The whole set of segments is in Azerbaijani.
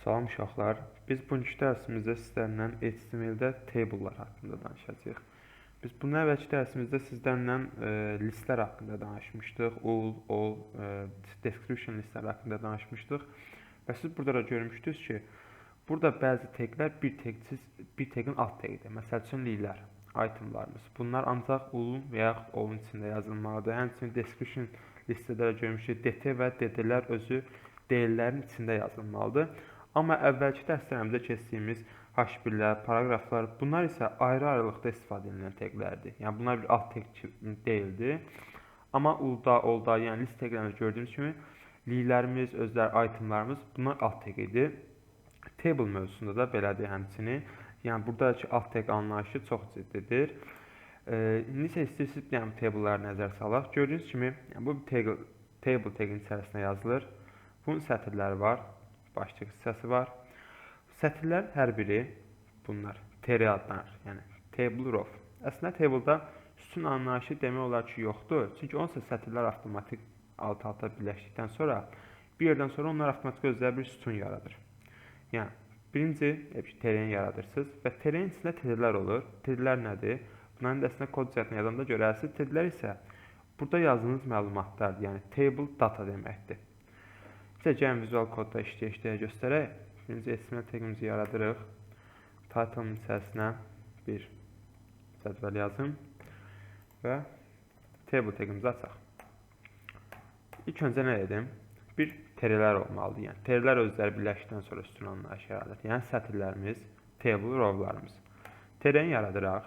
Salam uşaqlar. Biz bugünkü dərsimizdə sizlərlə HTML-də table'lar haqqında danışacağıq. Biz bundan əvvəlki dərsimizdə sizlərlə listlər haqqında danışmışdıq. All, description listləri haqqında danışmışdıq. Və siz burada da görmüşdünüz ki, burada bəzi taglər bir tagin alt tagidir. Məsəl üçün lilər, itemlarımız. Bunlar ancaq all və yaxud all içində yazılmalıdır. Həmçinin description listədə də görmüşük, dt və ddlər özü deyillərin içində yazılmalıdır. Amma əvvəlki dərslərimizdə keçdiyimiz H1-lər, paragraflar, bunlar isə ayrı-ayrılıqda istifadə edilən taglərdir. Yəni bunlar bir alt tag deyildi. Amma all-da, yəni list taglərində gördüyünüz kimi liylərimiz, özləri itemlarımız bunlar alt tag idi. Table mövzusunda da belədir həmçinin. Yəni buradakı alt tag anlayışı çox ciddidir. İndi isə istəyirsiniz yəni table'lara nəzər salaq. Gördüyünüz kimi yəni, bu bir table tagin içərisində yazılır. Bunun sətirləri var. Başlıq hissəsi var. Sətirlər hər biri bunlar TR adlanır. Yəni table row. Əslində table-da sütun anlayışı demək olar ki, yoxdur. Çünki onsa sətirlər avtomatik alt-alta birləşdikdən sonra bir yerdən sonra onlar avtomatik özləri bir sütun yaradır. Yəni birinci TR-ni yaradırsınız və TR-nin içində TR-lər olur. TR-lər nədir? Bunların da əslində kod cəhətini yazanda görərsiniz. TR-lər isə burada yazdığınız məlumatlar, yəni table data deməkdir. Gəlin vizual kodda işləyə göstərək. Birinci HTML tagimizi yaradırıq. Title-ın içərisinə bir cədvəl yazın və table tagimizi açaq. İlk öncə nə edim? Bir TR-lər olmalıdır. Yəni TR-lər özləri birləşdikdən sonra sütun anlayışı yaradır. Yəni sətirlərimiz, table rowlarımız. TR-ni yaradıraq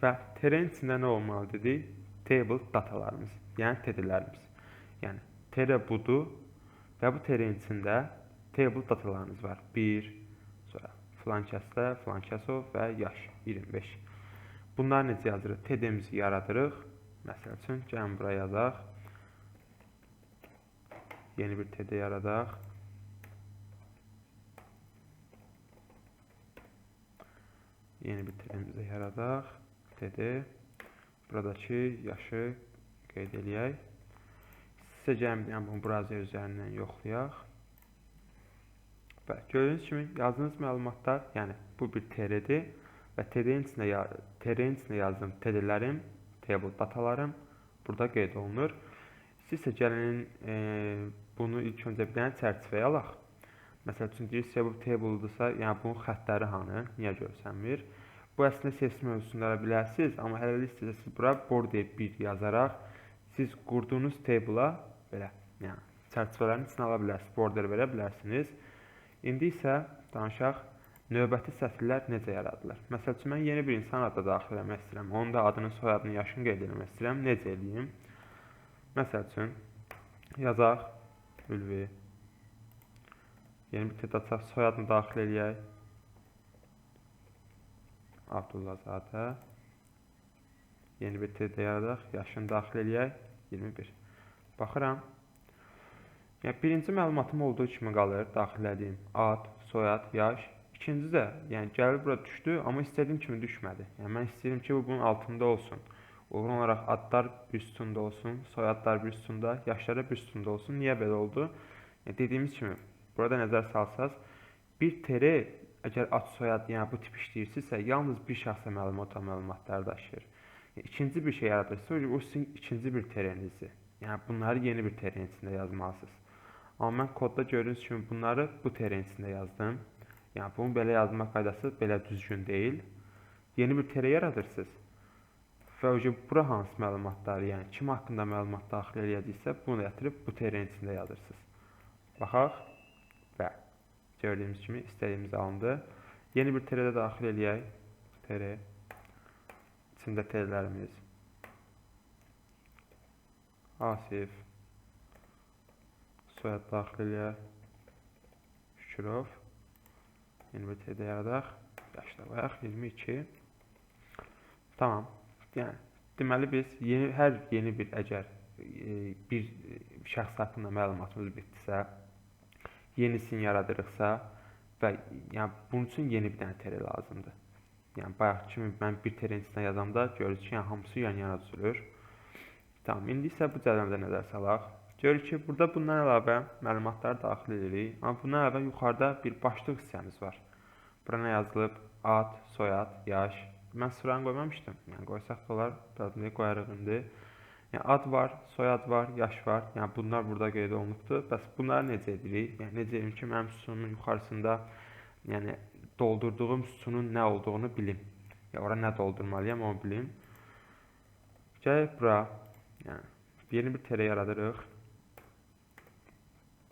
və TR-nin içində nə olmalı dedik? Table datalarımız, yəni TD-lərimiz. Yəni TR budur. Və bu TR-nin içində table datalarımız var. 1, sonra filankəsdə, filankəsov və yaş 25. Bunları necə yazırıq? TD-mizi yaradırıq. Məsəl üçün, gəlin buraya yazaq. Yeni bir TD yaradaq. Yeni bir TD-mizi yaradaq. TD. Buradakı yaşı qeyd eləyək. Sizə gəlin bunu browser üzərindən yoxlayaq. Və gördüyünüz kimi yazdığınız məlumatlar, yəni bu bir TR-dir və TR-nin içində yazdığım TD-lərim, table datalarım burada qeyd olunur. Siz isə gəlin bunu ilk öncə bir dənə çərçivəyə alaq. Məsəl üçün deyirsə bu table-dırsa, yəni bunun xəttləri hanı, niyə görsənmir? Bu əslində CSS mövzusunda bilərsiniz, amma hələlik istəsəniz bura border 1 yazaraq siz qurduğunuz table'a belə, yəni çərçivələrin içine ala bilərsiniz, border verə bilərsiniz. İndi isə danışaq növbəti sətirlər necə yaradılır. Məsəl üçün mən yeni bir insan adı daxil etmək istəyirəm. Onun da adını, soyadını, yaşını qeyd etmək istəyirəm. Necə edeyim? Məsəl üçün yazaq Ülvi. Yeni bir TD açaq, soyadını daxil eləyək. Abdullazadə. Yeni bir TD yaradaq, yaşını daxil eləyək. 21. Baxıram. Yəni birinci məlumatım olduğu kimi qalır, daxilədiyim ad, soyad, yaş. İkinci də, yəni gəlir bura düşdü, amma istədiyim kimi düşmədi. Yəni mən istəyirəm ki, bu bunun altında olsun. Uyğun olaraq adlar bir sütunda olsun, soyadlar bir sütunda, yaşları bir sütunda olsun. Niyə belə oldu? Yəni dediyimiz kimi, burada nəzər salsaz, bir TR əgər ad, soyad, yəni bu tip işləyirsinizsə, yalnız bir şəxsə məlumatları daşıyır. İkinci bir şey yaradırsa, o sizin ikinci bir TR-nizdir. Yəni bunları yeni bir TR-nin içində yazmalısınız. Amma mən kodda gördüyünüz kimi bunları bu TR-nin içində yazdım. Yəni bunu belə yazmaq qaydası belə düzgün deyil. Yeni bir TR yaradırsınız. Və bura hansı məlumatları, yəni kim haqqında məlumat daxil edəcəksə, bunu gətirib bu TR-nin içində yazırsınız. Baxaq və gördüyümüz kimi istədiyimiz alındı. Yeni bir TR-də daxil eləyək. TR. İçində TR-lərimiz. Asif. Soyad daxil eləyək. Şükürov. Yeni bir TD yaradaq. Yaşlayaq. 22. Tamam. Yəni, deməli biz hər yeni bir əgər bir şəxs haqqında məlumatımız bitdisə, yenisini yaradırıqsa və yəni bunun üçün yeni bir dənə TR lazımdır. Yəni bayaq kimi mən bir TR-nin içində yazanda görürüz ki, yəni hamısı yan-yana düzülür. Tamam, indi isə bu cədvəldə nəzər salaq. Görürük ki, burada bundan əlavə məlumatları daxil edirik. Amma bundan əlavə yuxarıda bir başlıq hissəmiz var. Bura nə yazılıb? Ad, soyad, yaş. Mən sıranı qoymamışdım. Yəni qoysaq da olar, dadını qoyarıq indi. Yəni ad var, soyad var, yaş var. Yəni bunlar burada qeyd olunubdur. Bəs bunları necə edirik? Yəni necə edim ki, mənim sütunumun yuxarısında, yəni doldurduğum sütunun nə olduğunu bilim. Yəni ora nə doldurmalıyam, onu bilim. Gələk bura. Yəni yeni bir tere yaradırıq.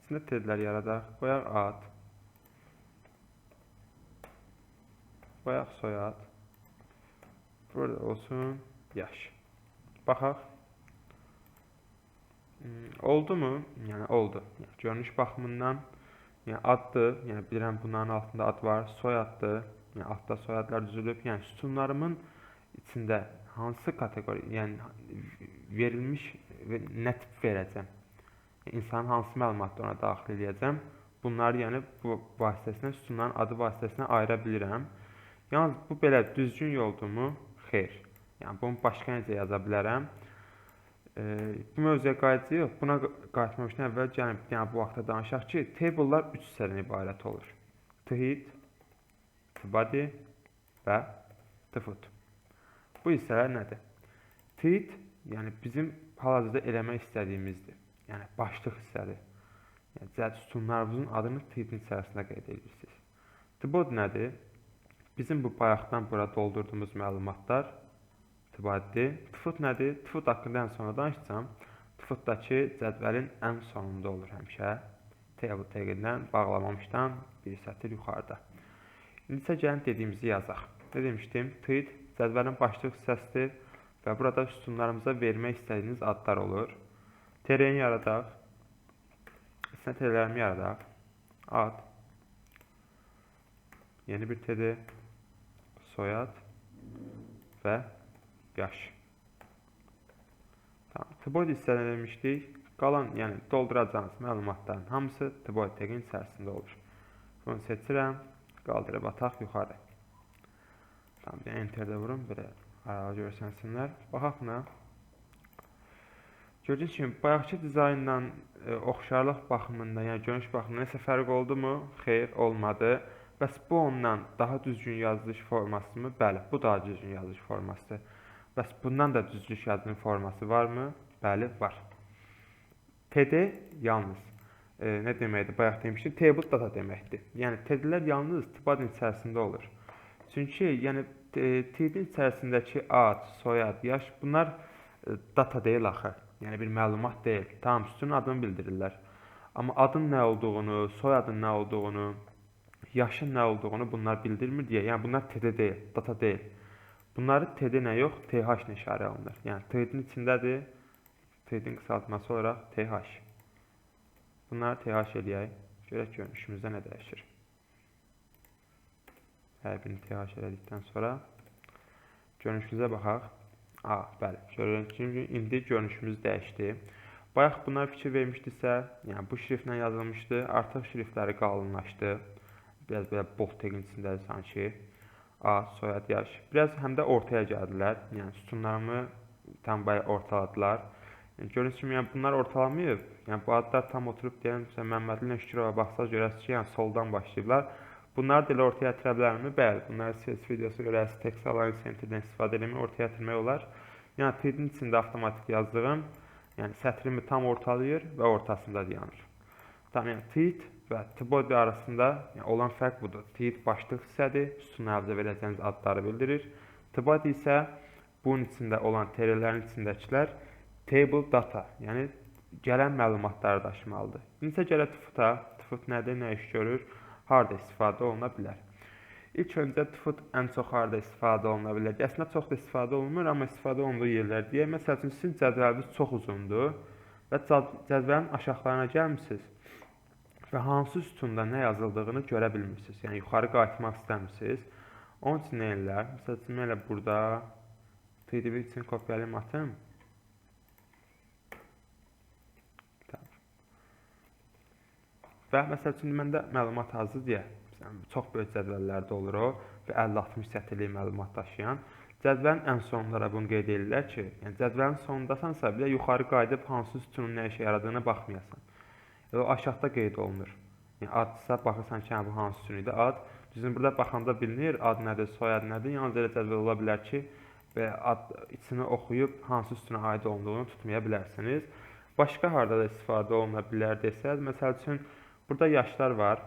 İçində terlər yaradaq. Qoyaq ad. Qoyaq soyad. Burada olsun yaş. Baxaq. Oldu mu? Yəni oldu. Yəni, görünüş baxımından yəni addır. Yəni bilirəm bunların altında ad var. Soyaddır. Yəni altda soyadlar düzülüb. Yəni sütunlarımın içində hansı kateqori, yəni verilmiş və nə tip verəcəm? İnsanın hansı məlumatları ona daxil edəcəm? Bunları yəni bu vasitəsilə, sütunların adı vasitəsilə ayıra bilirəm. Yalnız bu belə düzgün yoldumu? Xeyr. Yəni bunu başqa necə yaza bilərəm? Bu mövzuya qayıdacağıq. Buna qayıtmamışdan əvvəl gəlin yəni bu vaxtda danışaq ki, table'lar 3 hissədən ibarət olur. Tweet, body və foot. Bu hissələr nədir? Tweet, yəni bizim hal-hazırda eləmək istədiyimizdir. Yəni başlıq hissədir. Yəni sütunlarımızın adını tweetin içərisində qeyd edirsiniz. Body nədir? Bizim bu bayaqdan bura doldurduğumuz məlumatlar bodydir. Foot nədir? Foot haqqında ən sonra danışacağım. Footdakı cədvəlin ən sonunda olur həmişə. Table tag'indən bağlamamışdan bir sətir yuxarıda. İndi isə gəlin dediyimizi yazaq. Ne demişdim? Tweet cədvəlin başlıq hissəsidir və burada sütunlarımıza vermək istədiyiniz adlar olur. Tereni yaradaq. İçində terlərimi yaradaq. Ad. Yeni bir teri. Soyad. Və yaş. Tamam. Body hissədə demişdik. Qalan, yəni dolduracağınız məlumatların hamısı body tag'in içərisində olur. Bunu seçirəm. Qaldırıb ataq yuxarı. Tamam, bir enterdə vurum, belə aralı görsənsinlər. Baxaq buna. Gördüyünüz kimi, bayaqki dizayndan oxşarlıq baxımında, yəni görünüş baxımında nəsə fərq oldu mu? Xeyr, olmadı. Bəs bu ondan daha düzgün yazılış forması mı? Bəli, bu daha düzgün yazılış formasıdır. Bəs bundan da düzgün yazılış forması var mı? Bəli, var. TD yalnız nə deməkdir? Bayaq demişdik, table data deməkdir. Yəni TD-lər yalnız body içərisində olur. Çünki yəni TD içərisindəki ad, soyad, yaş bunlar data deyil axı. Yəni bir məlumat deyil. Tamam, sütunun adını bildirirlər. Amma adın nə olduğunu, soyadın nə olduğunu, yaşın nə olduğunu bunlar bildirmir deyə. Yəni bunlar TD deyil, data deyil. Bunları TD nə yox, TH ilə işarə olunur. Yəni TD-in içindədir. TD-in qısaltması olaraq TH. Bunları TH eləyək. Görək görünüşümüzdə nə dəyişir. Hər birini TH elədikdən sonra görünüşümüzə baxaq. Bəli, görünüş kimi indi görünüşümüz dəyişdi. Bayaq bunlar fikir vermişdisə, yəni bu şriftlə yazılmışdı, artıq şriftləri qalınlaşdı. Biraz belə bold tag'in içindədir sanki. Soyad, yaş. Biraz həm də ortaya gəldilər. Yəni sütunlarımı tam bayaq ortaladılar. Yəni görünüş kimi yəni bunlar ortalamayıb. Yəni bu adlar tam oturub deyən Məmmədli Nəşkürova baxsaq görəsiniz ki, yəni soldan başlayıblar. Bunları da elə ortaya gətirə bilərmi? Bəli, bunları CS videosu görəsiniz, text align centerdən istifadə etmək, ortaya gətirmək olar. Yəni tweetin içində avtomatik yazdığım, yəni sətrimi tam ortalayır və ortasında dayanır. Tamam, yəni tweet və body arasında olan fərq budur. Tweet başlıq hissədir, sütun əvvəldə verəcəyiniz adları bildirir. Body isə bunun içində olan terlərin içindəkilər table data, yəni gələn məlumatları daşımalıdır. İndi isə gələk foot'a. Foot nədir, nə iş görür? Harda istifadə oluna bilər. İlk öncə foot ən çox harda istifadə oluna bilər. Əslində çox da istifadə olunmur, amma istifadə olunduğu yerlər deyək. Məsəl üçün, sizin cədvəliniz çox uzundur və cədvəlin aşağılarına gəlmişsiniz və hansı sütunda nə yazıldığını görə bilmirsiniz. Yəni, yuxarı qayıtmaq istəmirsiniz. Onun üçün nə edirlər? Məsəl üçün, elə burada TDB üçün kopyalayım atım. Və məsəl üçün, məndə məlumat hazır deyə, çox böyük cədvəllərdə olur o və 50-60 sətirlik məlumat daşıyan. Cədvəlin ən sonlara bunu qeyd edirlər ki, yəni cədvəlin sonundasansa bile yuxarı qayıdıb hansı sütunun nə işə yaradığına baxmayasan. O aşağıda qeyd olunur. Yəni adsa baxırsan ki, bu hansı sütun idi? Ad. Düzün burada baxanda bilinir, ad nədir, soyad nədir? Yalnız elə cədvəl ola bilər ki, və ad içini oxuyub hansı sütuna aid olduğunu tutmaya bilərsiniz. Başqa harda da istifadə oluna bilər desəz, məsəl üçün burada yaşlar var.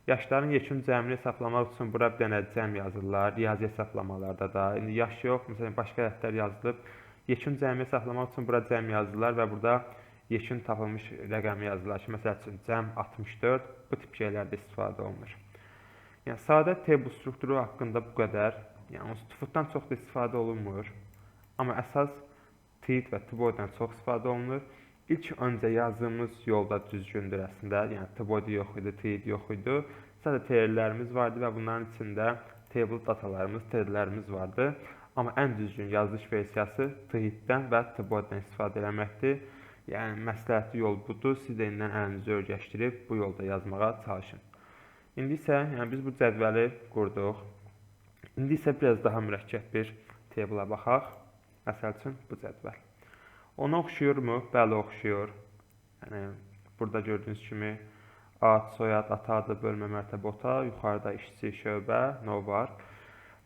Yaşların yekun cəmini hesablamaq üçün bura bir dənə cəm yazırlar, riyazi hesablamalarda da. İndi yaş yox, məsələn başqa ədədlər yazılıb. Yekun cəmini hesablamaq üçün bura cəm yazırlar və burada yekun tapılmış rəqəmi yazırlar ki, məsəl üçün cəm 64 bu tip şeylərdə istifadə olunur. Yəni sadə table strukturu haqqında bu qədər. Yəni tufutdan çox da istifadə olunmur. Amma əsas tit və tboydan çox istifadə olunur. İlk öncə yazdığımız yolda düzgündür əslində. Yəni tboy yox idi, tit yox idi. Sadəcə terlərimiz vardı və bunların içində table datalarımız, terlərimiz vardı. Amma ən düzgün yazılış versiyası titdən və tboydan istifadə etməkdir. Yəni məsləhətli yol budur. Siz də indən əlinizi öyrəşdirib bu yolda yazmağa çalışın. İndi isə yəni biz bu cədvəli qurduq. İndi isə biraz daha mürəkkəb bir table'a baxaq. Məsəl üçün bu cədvəl. Ona oxşuyurmu? Bəli, oxşuyur. Yəni burada gördüyünüz kimi ad, soyad, ata adı, bölmə, mərtəbə, otaq, yuxarıda işçi, şöbə, növ var.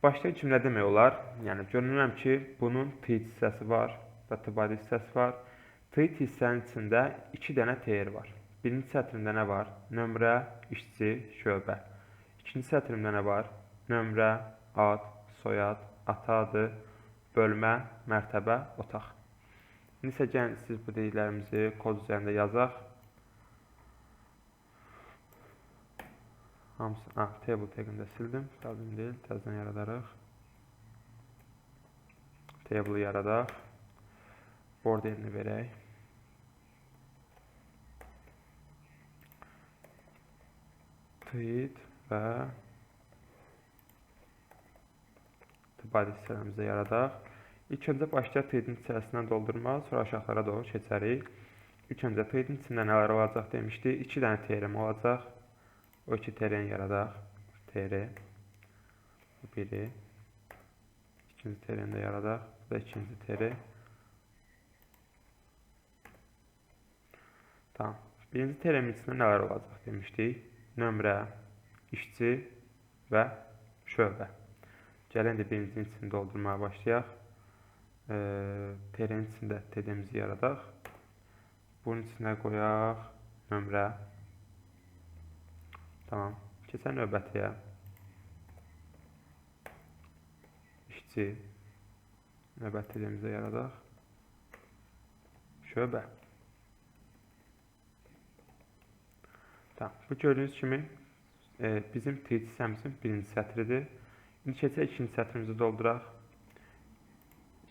Başlayın ki, nə demək olar? Yəni görünürəm ki, bunun tit hissəsi var və tibadi hissəsi var. Tit hissənin içində 2 dənə TR var. Birinci sətrində nə var? Nömrə, işçi, şöbə. İkinci sətrində nə var? Nömrə, ad, soyad, ata adı, bölmə, mərtəbə, otaq. İndi isə gəlin siz bu dediklərimizi kod üzərində yazaq. Hamısı, table tag'ini sildim. Problem deyil, təzədən yaradarıq. Table'ı yaradaq. Borderini verək. Tit və tibadi hissələrimizə yaradaq. İlk öncə başlayaq titin içərisindən doldurmağa, sonra aşağılara doğru keçərik. İlk öncə titin içində nələr olacaq demişdik. 2 dənə TR olacaq. O 2 TR-ni yaradaq. TR. Bu biri. İkinci TR-ni də yaradaq. Bu da ikinci TR. Tamam. Birinci TR-nin içində nələr olacaq demişdik. Nömrə, işçi və şöbə. Gəlin də birincinin içini doldurmağa başlayaq. TR-nin içində TD-mizi yaradaq. Bunun içinə qoyaq nömrə. Tamam. Keçək növbətiyə. İşçi. Növbəti TD-mizi yaradaq. Şöbə. Tamam. Bu gördüyünüz kimi bizim tit hissəmizin birinci sətridir. İndi keçək ikinci sətrimizi dolduraq.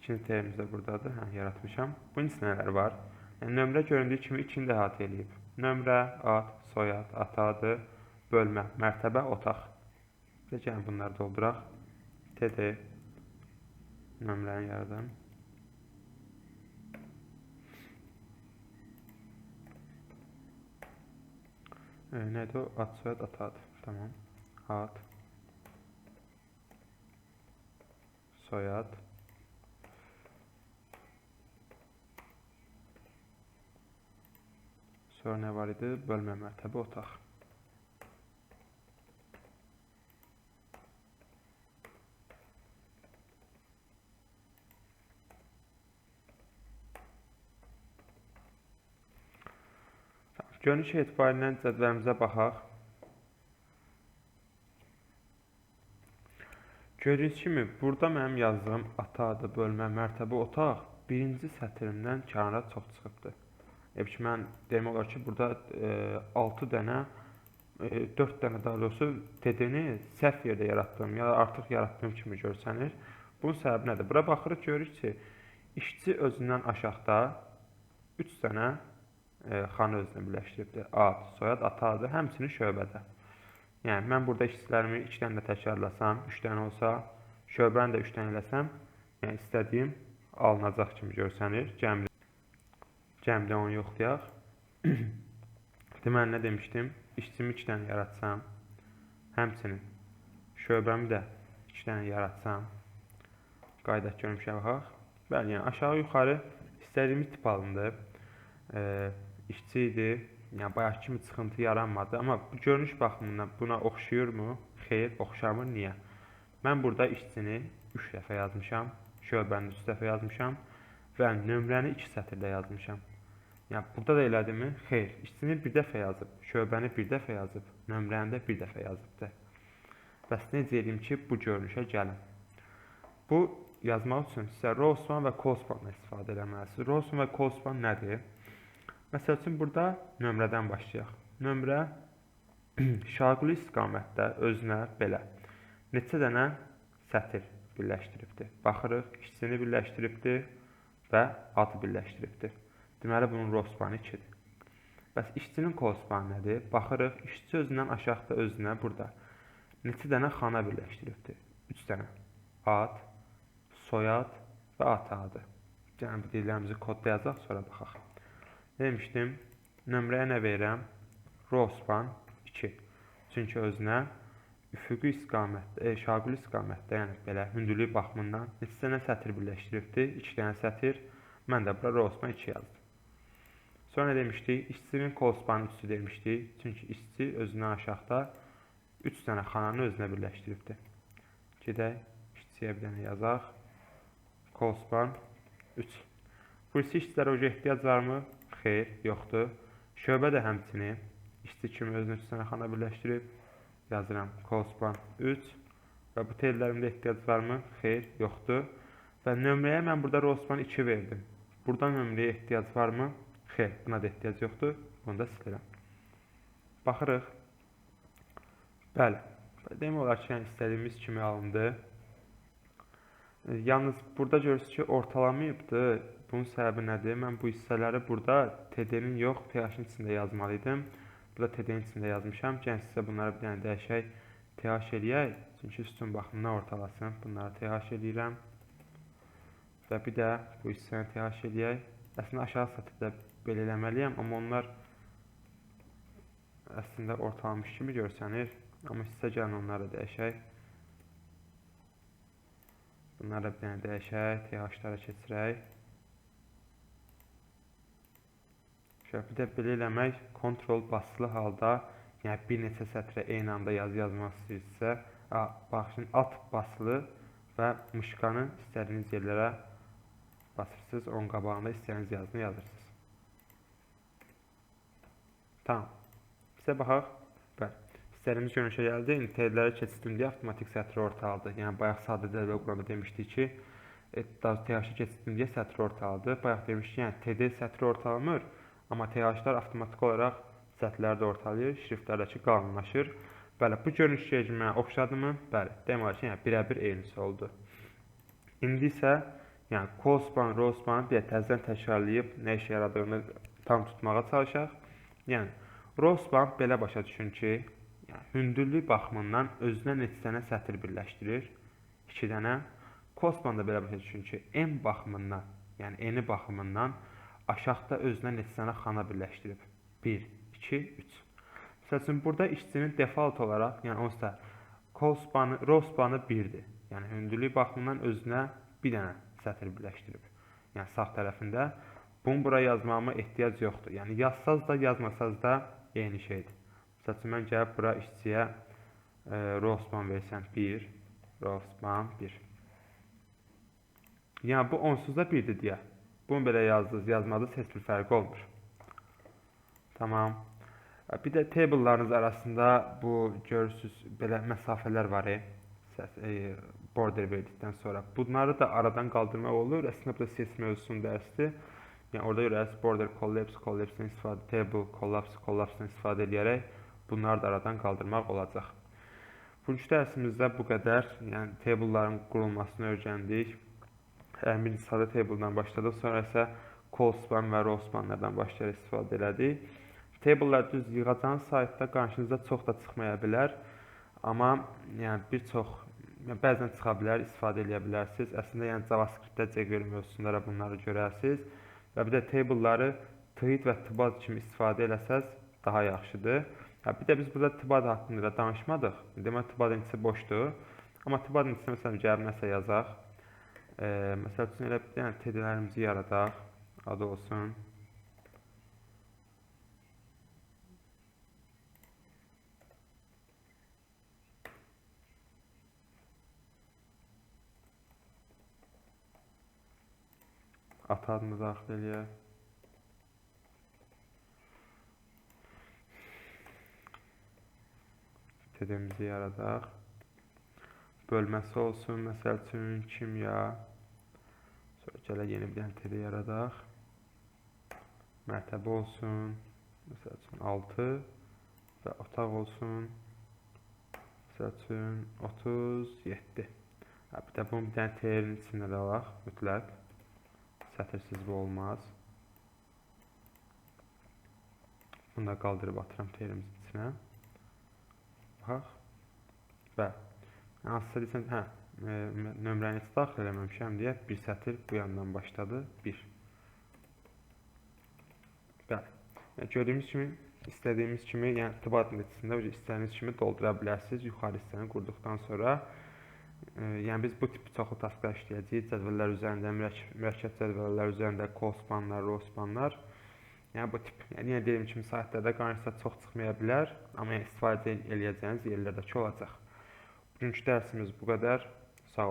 İkinci terimiz də buradadır. Yaratmışam. Bunun içində nələr var? Yəni, nömrə göründüyü kimi 2-ni də əhatə eləyib. Nömrə, ad, soyad, ata adı, bölmə, mərtəbə, otaq. Gəlin bunları dolduraq. TD nömrəni yaradım. Nədir o? Ad, soyad, ata adı. Tamam. Ad, soyad, sonra nə var idi? Bölmə, mərtəbə, otaq. Görünüş etibarilə cədvəlimizə baxaq. Gördüyünüz kimi, burada mənim yazdığım ata adı, bölmə, mərtəbə, otaq birinci sətrimdən kənara çox çıxıbdır. Mən demək olar ki, burada 6 dənə, 4 dənə daha doğrusu TD-ni səhv yerdə yaratdığım, ya da artıq yaratdığım kimi görsənir. Bunun səbəbi nədir? Bura baxırıq, görürük ki, işçi özündən aşağıda 3 dənə xanı özünə birləşdiribdir. Ad, soyad, ata adı, həmçinin şöbədə. Yəni, mən burada işçilərimi 2 dənə də təkrarlasam, 3 dənə olsa, şöbəni də 3 dənə eləsəm, yəni istədiyim alınacaq kimi görsənir. Cəmdə onu yoxlayaq. Deməli, nə demişdim? İşçimi 2 dənə yaratsam, həmçinin şöbəmi də 2 dənə yaratsam, Qaydaq görmüşə baxaq. Bəli, yəni aşağı yuxarı istədiyimiz tip alındı. İşçi idi. Yəni bayaq kimi çıxıntı yaranmadı. Amma bu görünüş baxımından buna oxşayırmı? Xeyr, oxşamır. Niyə? Mən burada işçini 3 dəfə yazmışam, şöbəni 3 dəfə yazmışam və nömrəni 2 sətirdə yazmışam. Yəni burada da elədimi? Xeyr, işçini 1 dəfə yazıb, şöbəni 1 dəfə yazıb, nömrəni də 1 dəfə yazıbdır. Bəs necə edeyim ki, bu görünüşə gəlim? Bu yazmaq üçün sizə row span və call spandan istifadə etməlisiniz. Row span və call span nədir? Məsəl üçün burada nömrədən başlayaq. Nömrə şaquli istiqamətdə özünə belə neçə dənə sətir birləşdiribdir. Baxırıq, işçini birləşdiribdir və adı birləşdiribdir. Deməli, bunun row spanı 2-dir. Bəs işçinin call spanı nədir? Baxırıq, işçi özündən aşağıda özünə burada neçə dənə xana birləşdiribdir? 3 dənə. Ad, soyad və ata adı. Yəni, bu deyillərimizi kodda yazaq, sonra baxaq. Demişdim, nömrəyə nə verirəm? Row span 2. Çünki özünə üfüqi istiqamətdə, şaquli istiqamətdə, yəni belə hündürlük baxımından neçə dənə sətir birləşdiribdir? 2 dənə sətir. Mən də bura row span 2 yazdım. Sonra nə demişdik? İşçinin call spanı 3 demişdik. Çünki işçi özündən aşağıda 3 dənə xananı özünə birləşdiribdir. Gedək, işçiyə bir dənə yazaq. Call span 3. Bu işçilərə oca ehtiyac varmı? Xeyr, yoxdur. Şöbə də həmçinin işçi kimi özünə 3 dənə xana birləşdirib. Yazıram call span 3 və bu tellərimdə ehtiyac varmı? Xeyr, yoxdur. Və nömrəyə mən burada row span 2 verdim. Burada nömrəyə ehtiyac varmı? Xeyr, buna da ehtiyac yoxdur. Bunu da silirəm. Baxırıq. Bəli, demək olar ki, yəni istədiyimiz kimi alındı. Yalnız burada görürsünüz ki, ortalamayıbdır. Bunun səbəbi nədir? Mən bu hissələri burada TD-nin yox, TH-nin içində yazmalıydım. Burada TD-nin içində yazmışam. Gəlin sizə bunları bir dənə dəyişək, TH eləyək. Çünki üstün baxımdan ortalasın. Bunları TH eləyirəm. Və bir də bu hissəni TH eləyək. Əslində aşağı sətirdə belə eləməliyəm, amma onlar əslində ortalamış kimi görsənir. Amma sizə gəlin onları dəyişək. Bunları bir dənə dəyişək, TH-lara keçirək. Bir də belə eləmək, kontrol basılı halda, yəni bir neçə sətrə eyni anda yazı yazmaq istəyirsə, baxın, alt basılı və mışqanı istədiyiniz yerlərə basırsınız, onun qabağında istədiyiniz yazını yazırsınız. Tamam. Bizə baxaq. Bəli. İstədiyimiz görünüşə gəldi. İnterlərə keçirdim deyə avtomatik sətri ortaladı. Yəni, bayaq sadə dərvə quranda demişdik ki, TH-ı keçirdim deyə sətri ortaladı. Bayaq demişdik, yəni TD sətri ortalamır. Amma TH-lar avtomatik olaraq sətirləri də ortalayır, şriftlərdəki qalınlaşır. Bəli, bu görünüş rejimə oxşadımı? Bəli, demək ki, yəni birə-bir eynisi oldu. İndi isə yəni call span, row spanı bir təzədən təkrarlayıb nə işə yaradığını tam tutmağa çalışaq. Yəni, row span belə başa düşün ki, yəni, hündürlük baxımından özünə neçə dənə sətir birləşdirir? 2 dənə. Call span da belə başa düşün ki, n baxımından, yəni eni baxımından aşağıda özünə neçə dənə xana birləşdirib? 1, 2, 3. Məsəl üçün, burada işçinin default olaraq, yəni onsuz da row spanı 1-dir. Yəni, hündürlük baxımından özünə bir dənə sətir birləşdirib. Yəni, sağ tərəfində. Bunu bura yazmağıma ehtiyac yoxdur. Yəni, yazsaz da, yazmasaz da eyni şeydir. Məsəl üçün, mən gəlib bura işçiyə row span versəm 1, row span 1. Yəni, bu onsuz da 1-dir deyə. Bunu belə yazdınız, yazmadınız, heç bir fərqi olmur. Tamam. Bir də table'larınız arasında bu görürsünüz, belə məsafələr var. Border verdikdən sonra. Bunları da aradan qaldırmaq olur. Əslində, bu da CS mövzusunun dərsidir. Yəni, orada görərsiniz, border collapse, collapse-dən istifadə, table, collapse, collapse-dən istifadə edərək bunları da aradan qaldırmaq olacaq. Bugünkü dərsimizdə bu qədər. Yəni, table'ların qurulmasını öyrəndik. Birinci sadə table-dan başladıq, sonra isə call span və row spanlardan başlayaraq istifadə elədik. Table-lar düz yığacağınız saytda qarşınıza çox da çıxmaya bilər. Amma yəni, bəzən çıxa bilər, istifadə edə bilərsiniz. Əslində, yəni JavaScript-də jQuery mövzusunda bunları görərsiniz. Və bir də table-ları tweet və tbad kimi istifadə eləsəz daha yaxşıdır. Bir də biz burada tbad haqqında danışmadıq. Demək, tbadın içi boşdur. Amma tbadın içində məsələn gəlib nəsə yazaq. Məsəl üçün elə bir dənə TD-lərimizi yaradaq. Adı olsun ata adını daxil eləyək. TD-mizi yaradaq. Bölməsi olsun, məsəl üçün kimya. Sonra gələk yeni bir dənə TD yaradaq. Mərtəbə olsun, məsəl üçün 6 və otaq olsun, məsəl üçün 37. Bir də bunu bir dənə TR-in içində də alaq, mütləq. Sətirsiz bu olmaz. Bunu da qaldırıb atıram TR-imizin içinə. Baxaq. Və hansısa desən, nömrəni heç daxil eləməmişəm deyə bir sətir bu yandan başladı. 1. Bəli. Gördüyümüz kimi, istədiyimiz kimi, yəni department içində istədiyiniz kimi doldura bilərsiniz. Yuxarı hissəni qurduqdan sonra yəni biz bu tip çoxlu tasklar işləyəcəyik. Cədvəllər üzərində, mürəkkəb cədvəllər üzərində cospanlar, rospanlar. Yəni bu tip, yəni dediyim kimi saytlarda qarşınıza çox çıxmaya bilər, amma yəni istifadə eləyəcəyiniz yerlərdəki olacaq. Bugünkü dərsimiz bu qədər.